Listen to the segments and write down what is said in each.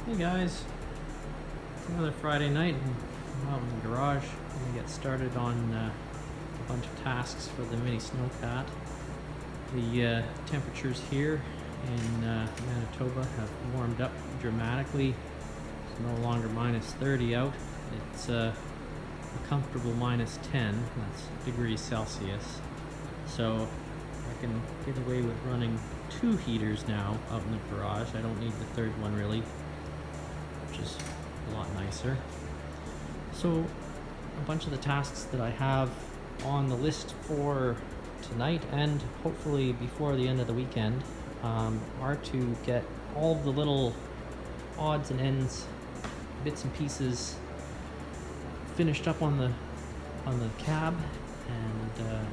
Hey guys, it's another Friday night and I'm out in the garage. I'm gonna get started on a bunch of tasks for the mini snowcat. The temperatures here in Manitoba have warmed up dramatically. It's no longer minus 30 out. It's a comfortable minus 10, that's degrees Celsius. So I can get away with running 2 heaters now out in the garage. I don't need the third one really, which is a lot nicer. So a bunch of the tasks that I have on the list for tonight and hopefully before the end of the weekend are to get all of the little odds and ends, bits and pieces finished up on the cab and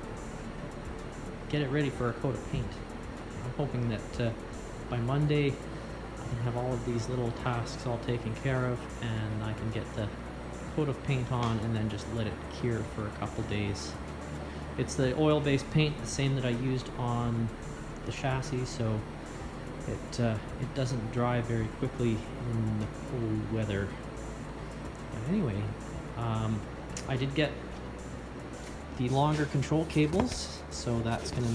get it ready for a coat of paint. I'm hoping that by Monday I can have all of these little tasks all taken care of and I can get the coat of paint on and then just let it cure for a couple days. It's the oil-based paint, the same that I used on the chassis, so it doesn't dry very quickly in the cold weather. But anyway, I did get the longer control cables, so that's going to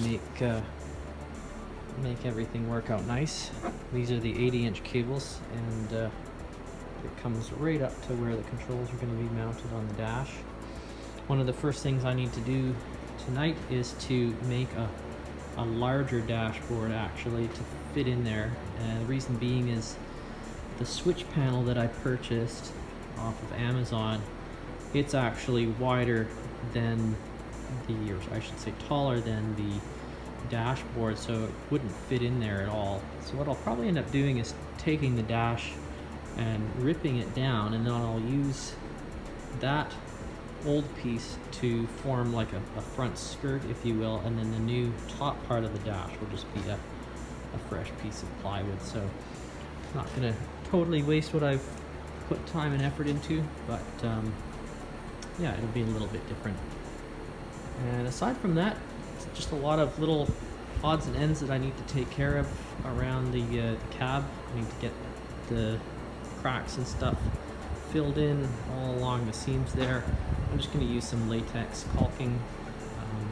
make everything work out nice. These are the 80-inch cables, and it comes right up to where the controls are going to be mounted on the dash. One of the first things I need to do tonight is to make a larger dashboard actually to fit in there. And the reason being is the switch panel that I purchased off of Amazon, it's actually wider than or I should say taller than the dashboard, so it wouldn't fit in there at all. So what I'll probably end up doing is taking the dash and ripping it down, and then I'll use that old piece to form like a front skirt, if you will, and then the new top part of the dash will just be a fresh piece of plywood. So I'm not gonna totally waste what I've put time and effort into, but yeah, it'll be a little bit different. And aside from that, it's just a lot of little odds and ends that I need to take care of around the cab. I need to get the cracks and stuff filled in all along the seams there. I'm just going to use some latex caulking.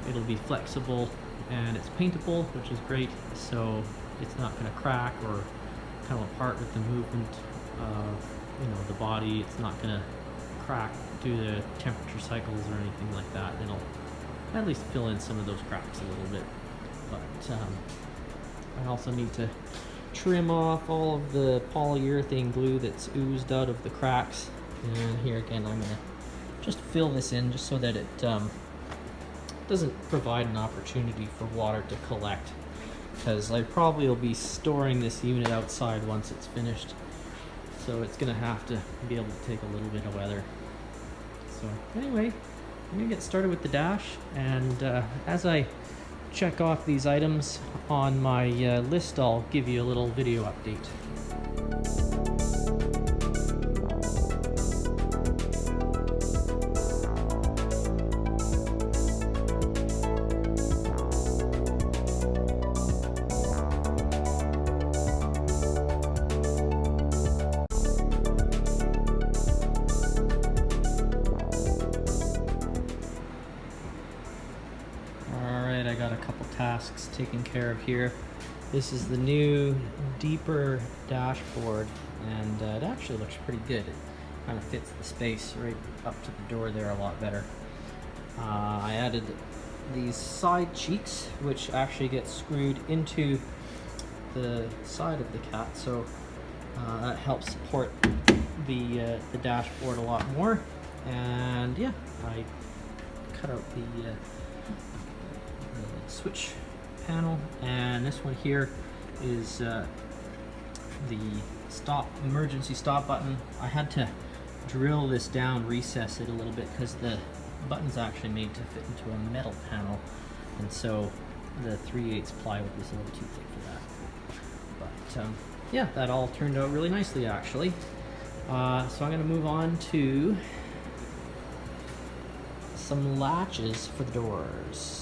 It'll be flexible and it's paintable, which is great, so it's not going to crack or come apart with the movement of the body. It's not going to crack due to temperature cycles or anything like that. It'll at least fill in some of those cracks a little bit. But I also need to trim off all of the polyurethane glue that's oozed out of the cracks. And here again, I'm going to just fill this in just so that it doesn't provide an opportunity for water to collect, because I probably will be storing this unit outside once it's finished. So it's going to have to be able to take a little bit of weather. So anyway, I'm going to get started with the dash, and as I check off these items on my list, I'll give you a little video update. I got a couple tasks taken care of here. This is the new deeper dashboard, and it actually looks pretty good. It kind of fits the space right up to the door there a lot better. I added these side cheeks, which actually get screwed into the side of the cat, so that helps support the dashboard a lot more. And yeah, I cut out the switch panel, and this one here is the emergency stop button. I had to drill this down, recess it a little bit, because the button's actually made to fit into a metal panel, and so the 3/8 plywood was a little too thick for that. But yeah, that all turned out really nicely actually. So I'm going to move on to some latches for the doors.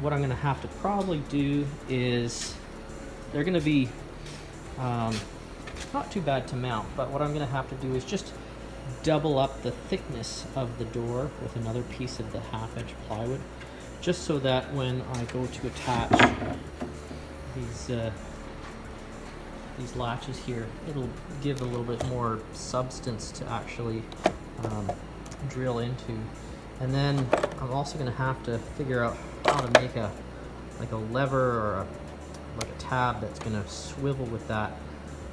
What I'm going to have to probably do is they're going to be not too bad to mount, but what I'm going to have to do is just double up the thickness of the door with another piece of the half-inch plywood, just so that when I go to attach these latches here, it'll give a little bit more substance to actually drill into. And then I'm also going to have to figure out how to make a lever or like a tab that's going to swivel with that,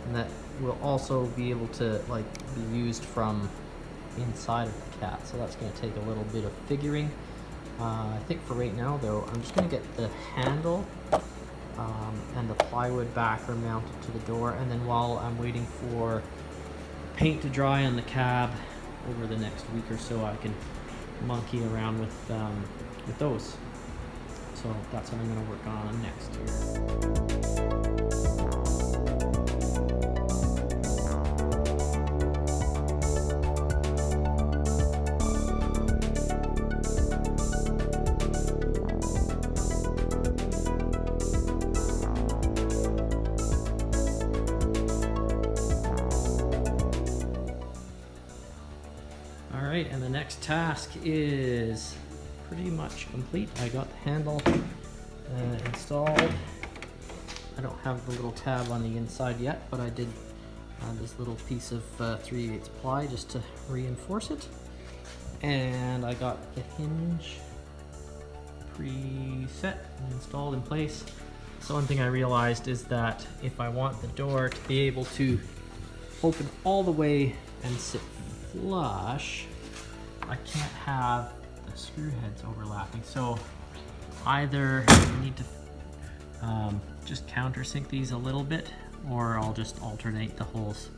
and that will also be able to be used from inside of the cat. So that's going to take a little bit of figuring. I think for right now though, I'm just going to get the handle and the plywood backer mounted to the door, and then while I'm waiting for paint to dry on the cab over the next week or so, I can monkey around with those. So that's what I'm going to work on next. Alright, and the next task is pretty much complete. I got the handle installed. I don't have the little tab on the inside yet, but I did this little piece of 3/8 ply just to reinforce it. And I got the hinge preset and installed in place. So one thing I realized is that if I want the door to be able to open all the way and sit flush, I can't have the screw heads overlapping. So either I need to just countersink these a little bit, or I'll just alternate the holes.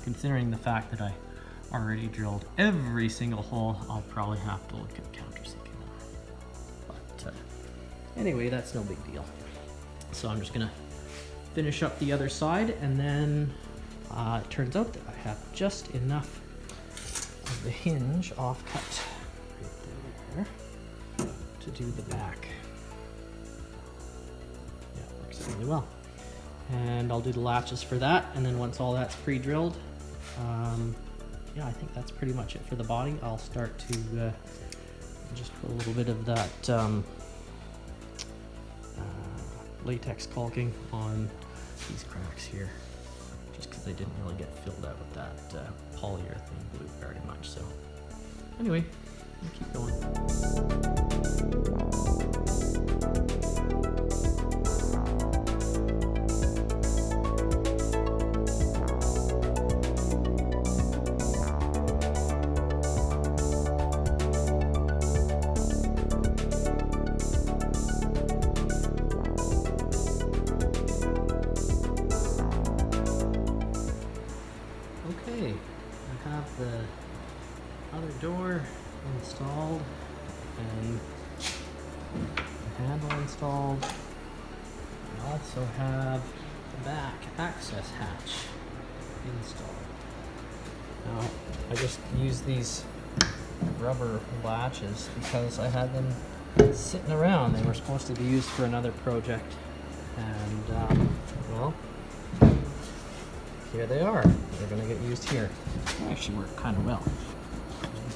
Considering the fact that I already drilled every single hole, I'll probably have to look at countersinking them. But anyway, that's no big deal. So I'm just gonna finish up the other side, and then it turns out that I have just enough of the hinge offcut right there to do the back. Yeah, it works really well. And I'll do the latches for that, and then once all that's pre-drilled, yeah, I think that's pretty much it for the body. I'll start to just put a little bit of that latex caulking on these cracks here, just because they didn't really get filled out with that polyurethane glue very much. So anyway, we'll keep going. Okay, I have the other door installed and the handle installed. I also have the back access hatch installed. Now, I just used these rubber latches because I had them sitting around. They were supposed to be used for another project, and well, here they are. They're going to get used here. They actually work kind of well.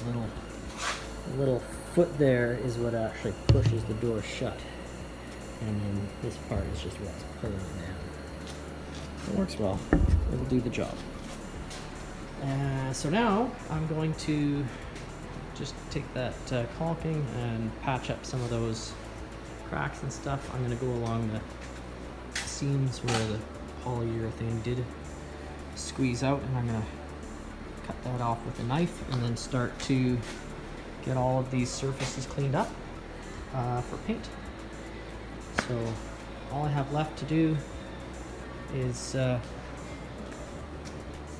The little foot there is what actually pushes the door shut, and then this part is just what's pulling it down. It works well. It'll do the job. So now I'm going to just take that caulking and patch up some of those cracks and stuff. I'm going to go along the seams where the polyurethane did squeeze out, and I'm going to cut that off with a knife and then start to get all of these surfaces cleaned up for paint. So all I have left to do is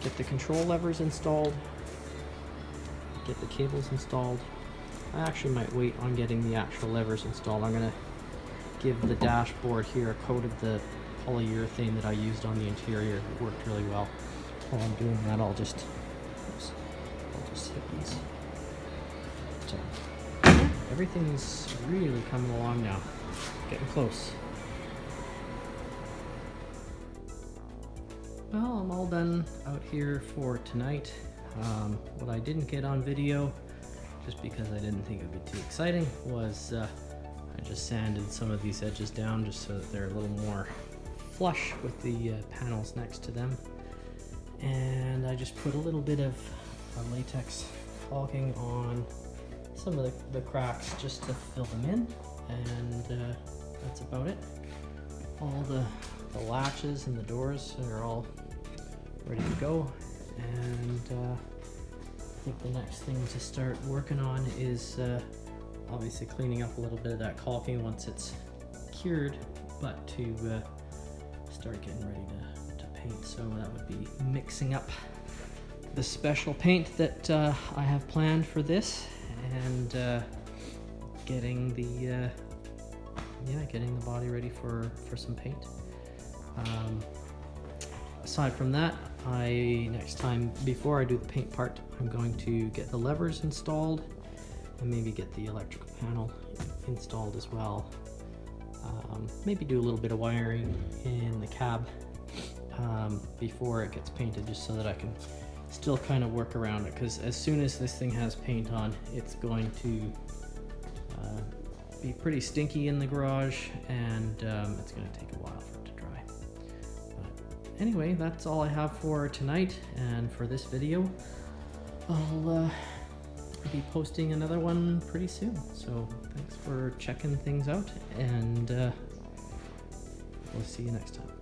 get the control levers installed, get the cables installed. I actually might wait on getting the actual levers installed. I'm going to give the dashboard here a coat of the polyurethane that I used on the interior. It worked really well. While I'm doing that, I'll just hit these. So, everything's really coming along now. Getting close. Well, I'm all done out here for tonight. What I didn't get on video, just because I didn't think it would be too exciting, was I just sanded some of these edges down just so that they're a little more flush with the panels next to them. And I just put a little bit of latex caulking on some of the cracks just to fill them in, and that's about it. All the latches and the doors are all ready to go, and I think the next thing to start working on is obviously cleaning up a little bit of that caulking once it's cured, but to start getting ready to paint. So that would be mixing up the special paint that I have planned for this, and getting the body ready for some paint. Aside from that, next time, before I do the paint part, I'm going to get the levers installed and maybe get the electrical panel installed as well. Maybe do a little bit of wiring in the cab before it gets painted, just so that I can still kind of work around it, because as soon as this thing has paint on, it's going to be pretty stinky in the garage, and it's going to take a while for it to dry. But anyway, that's all I have for tonight and for this video. I'll be posting another one pretty soon, so thanks for checking things out, and we'll see you next time.